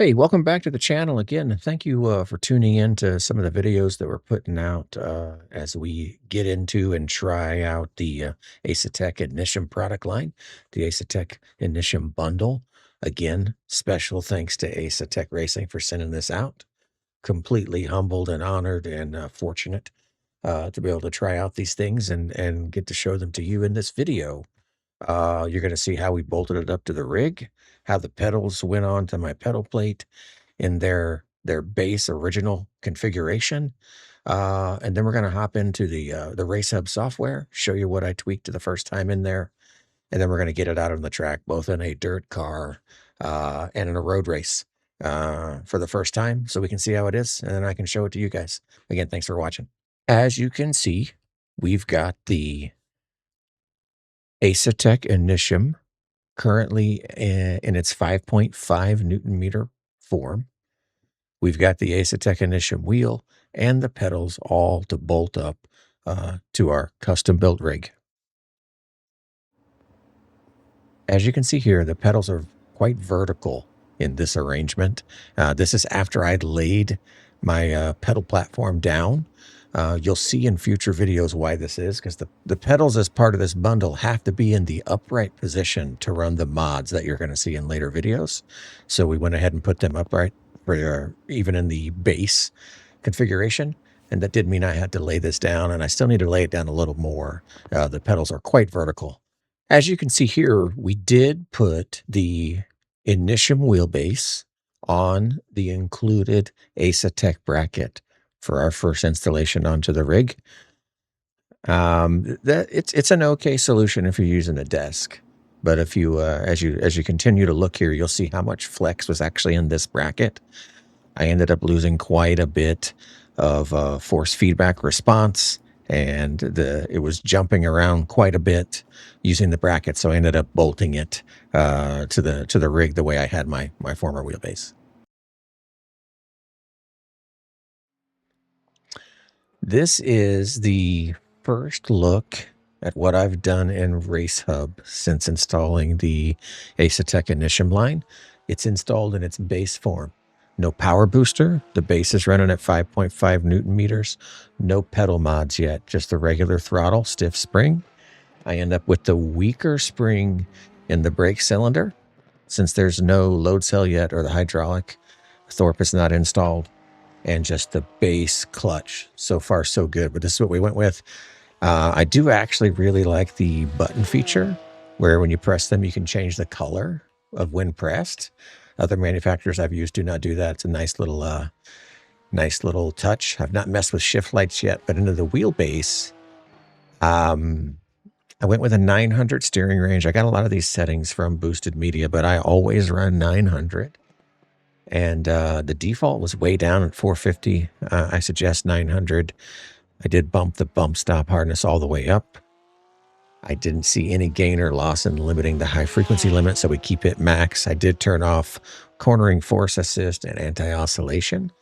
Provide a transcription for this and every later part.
Hey, welcome back to the channel again. Thank you for tuning in to some of the videos that we're putting out as we get into and try out the Asetek Initium product line, the Asetek Initium Bundle. Again, special thanks to Asetek Racing for sending this out. Completely humbled and honored and fortunate to be able to try out these things and get to show them to you in this video. You're going to see how we bolted it up to the rig, how the pedals went on to my pedal plate in their base original configuration. And then we're going to hop into the Race Hub software, show you what I tweaked to the first time in there, and then we're going to get it out on the track, both in a dirt car and in a road race for the first time, so we can see how it is, and then I can show it to you guys. Again, thanks for watching. As you can see, we've got the Asetek Initium currently in its 5.5 Newton meter form. We've got the Asetek Initium wheel and the pedals all to bolt up to our custom built rig. As you can see here, the pedals are quite vertical in this arrangement. This is after I'd laid my pedal platform down. You'll see in future videos why this is, because the pedals as part of this bundle have to be in the upright position to run the mods that you're going to see in later videos. So we went ahead and put them upright for even in the base configuration. And that did mean I had to lay this down, and I still need to lay it down a little more. The pedals are quite vertical. As you can see here, we did put the Initium wheelbase on the included Asetek bracket for our first installation onto the rig. It's an okay solution if you're using a desk, but if you as you continue to look here, you'll see how much flex was actually in this bracket. I ended up losing quite a bit of force feedback response, and it was jumping around quite a bit using the bracket, so I ended up bolting it to the rig the way I had my former wheelbase. This is the first look at what I've done in Race Hub since installing the Asetek Initium line. It's installed in its base form. No power booster. The base is running at 5.5 Newton meters. No pedal mods yet, just the regular throttle, stiff spring. I end up with the weaker spring in the brake cylinder. Since there's no load cell yet or the hydraulic, Thorpe is not installed, and just the base clutch. So far, so good, but this is what we went with. I do actually really like the button feature, where when you press them, you can change the color of when pressed. Other manufacturers I've used do not do that. It's a nice little touch. I've not messed with shift lights yet, but into the wheelbase, I went with a 900 steering range. I got a lot of these settings from Boosted Media, but I always run 900. And the default was way down at 450. I suggest 900. I did bump the bump stop hardness all the way up. I didn't see any gain or loss in limiting the high frequency limit, so we keep it max. I did turn off cornering force assist and anti-oscillation.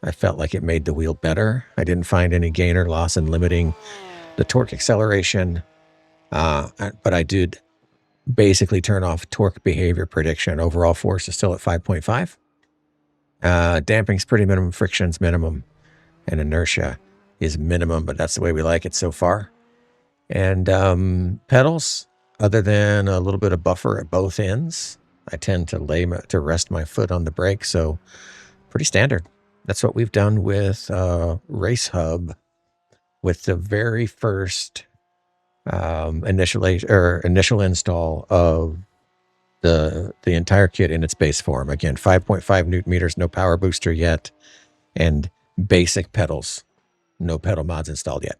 I felt like it made the wheel better. I didn't find any gain or loss in limiting the torque acceleration, but I did basically turn off torque behavior prediction. Overall force is still at 5.5. Damping's pretty minimum, friction's minimum, and inertia is minimum, but that's the way we like it so far. And pedals, other than a little bit of buffer at both ends, I tend to rest my foot on the brake, so pretty standard. That's what we've done with Race Hub, with the very first initial install of the entire kit in its base form. Again, 5.5 Newton meters, no power booster yet, and basic pedals, no pedal mods installed yet.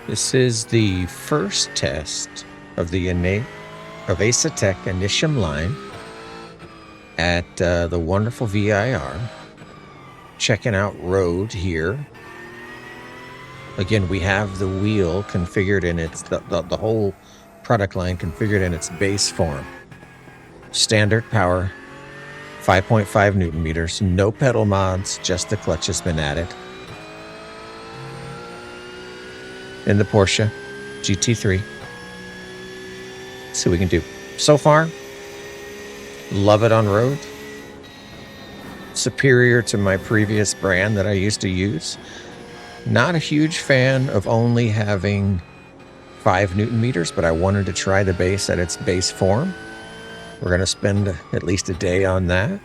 This is the first test of the Asetek Initium line at the wonderful VIR. Checking out road here. Again, we have the wheel configured in its, the whole product line configured in its base form. Standard power, 5.5 Newton meters, no pedal mods, just the clutch has been added. In the Porsche GT3, see what we can do. So far, love it on road. Superior to my previous brand that I used to use. Not a huge fan of only having 5 Newton meters, but I wanted to try the base at its base form. We're going to spend at least a day on that.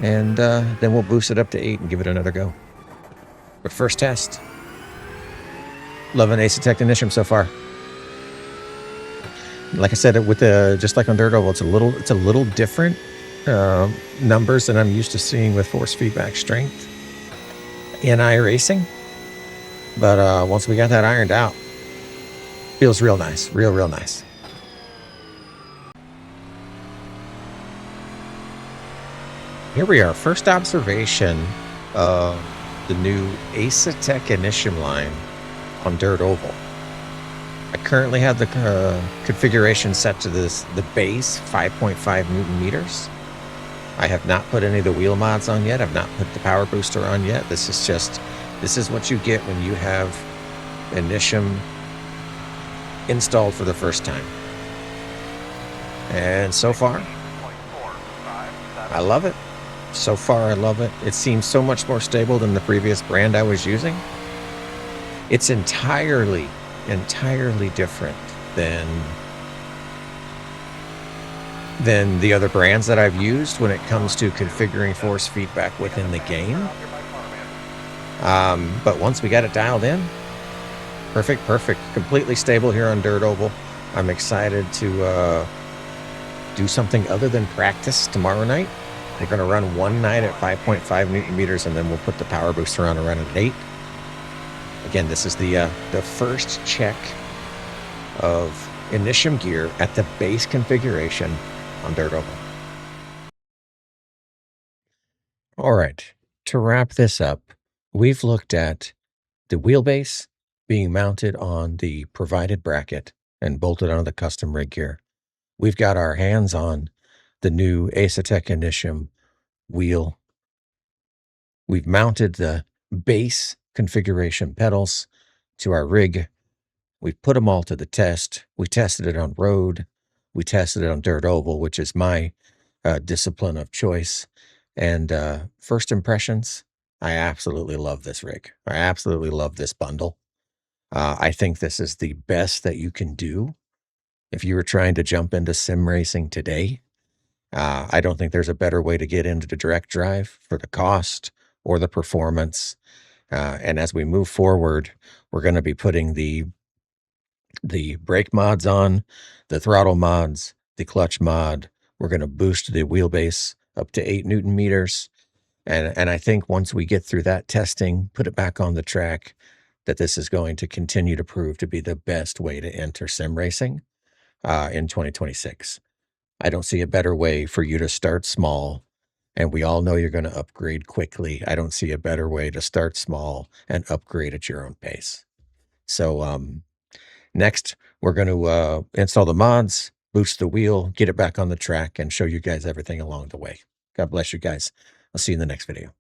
And then we'll boost it up to 8 and give it another go. But first test. Loving Asetek Initium so far. Like I said, with just like on Dirt Oval, it's a little different numbers than I'm used to seeing with force feedback strength in iRacing. But once we got that ironed out, feels real nice, real nice. Here we are, first observation of the new Asetek Initium line on Dirt Oval. I currently have the configuration set to the base 5.5 Newton meters. I have not put any of the wheel mods on yet. I've not put the power booster on yet. This is what you get when you have Initium installed for the first time. And so far, I love it. So far, I love it. It seems so much more stable than the previous brand I was using. It's entirely different than the other brands that I've used when it comes to configuring force feedback within the game. But once we got it dialed in, perfect. Completely stable here on Dirt Oval. I'm excited to do something other than practice tomorrow night. We're going to run one night at 5.5 Newton meters, and then we'll put the power booster on and run at 8. Again, this is the first check of Initium gear at the base configuration on Dirt Oval. All right, to wrap this up, we've looked at the wheelbase being mounted on the provided bracket and bolted onto the custom rig gear. We've got our hands on the new Asetek Initium wheel. We've mounted the base configuration pedals to our rig. We've put them all to the test. We tested it on road. We tested it on Dirt Oval, which is my discipline of choice. And first impressions, I absolutely love this rig. I absolutely love this bundle. I think this is the best that you can do if you were trying to jump into sim racing today. I don't think there's a better way to get into the direct drive for the cost or the performance. And as we move forward, we're going to be putting the brake mods on, the throttle mods, the clutch mod. We're going to boost the wheelbase up to 8 Newton meters. And I think once we get through that testing, put it back on the track, that this is going to continue to prove to be the best way to enter sim racing in 2026. I don't see a better way for you to start small. And we all know you're going to upgrade quickly. I don't see a better way to start small and upgrade at your own pace. So next, we're going to install the mods, boost the wheel, get it back on the track, and show you guys everything along the way. God bless you guys. I'll see you in the next video.